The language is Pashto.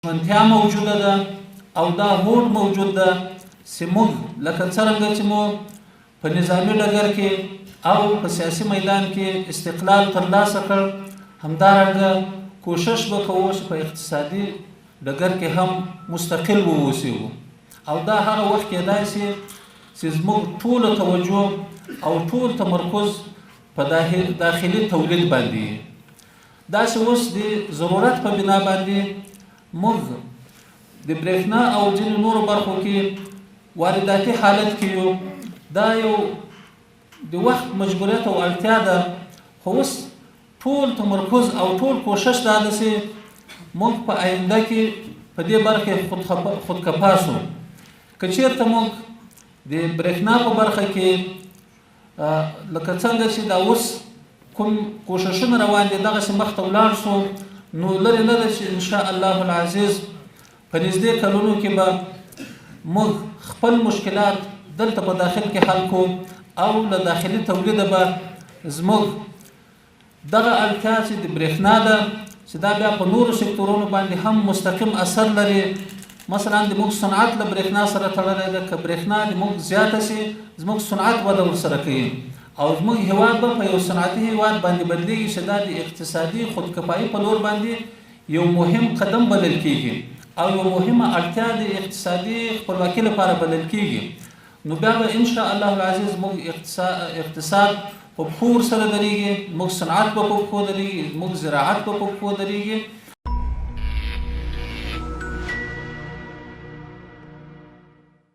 منتیا موجوده ده او دا هوډ موجود ده چې موږ لکه څرنګه چې مو په نظامي ډګر کې او په سیاسي میدان کې استقلال ترلاسه کړ، همدارنګه کوشش به کوو چې په اقتصادي ډګر کې هم مستقل واوسو او دا هغه وخت کېدای شي چې زموږ ټول توجه او ټول تمرکز په داخلي تولید باندې دا چې اوس د ضرورت په بنا باندې موږ د برېښنا او ځینو نورو برخو کې وارداتي حالت کې یو، دا یو د وخت مجبوریت او اړتیا ده. خو اوس ټول تمرکز او ټول کوشش دا ده چې موږ په آینده کې په دې برخه خودکفاسو. که چېرته موږ د برېښنا په برخه کې لکه څنګه چې دا اوس کوم کوششونه روان دي دغسې مخته ولاړ شو، نو لرې نه ده چې انشاء الله العزیز په نږدې کلونو کې به موږ خپل مشکلات دلته په داخل کې حل کو او له داخلي تولیده به زموږ دغه اړتیا چې د برېښنا ده چې دا بیا په نورو سکتورونو باندې هم مستقیم اثر لري. مثلا د موږ صنعت له برېښنا سره تړلی ده، که برېښنا د موږ زیاته سي زموږ صنعت وده ورسره کوي او زموږ هیواد به په یو صنعتي هیواد باندې بدلیږي چې دا د اقتصادي خودکفایي په لور باندې یو مهم قدم بلل کیږي او یو مهمه اړتیا د اقتصادي خپلواکۍ لپاره بلل کیږي. نو بیا به ان شاء الله العزیز موږ اقتصاد په پښو سره درېږي، موږ صنعت په پښو درېږي، موږ زراعت په پښو درېږي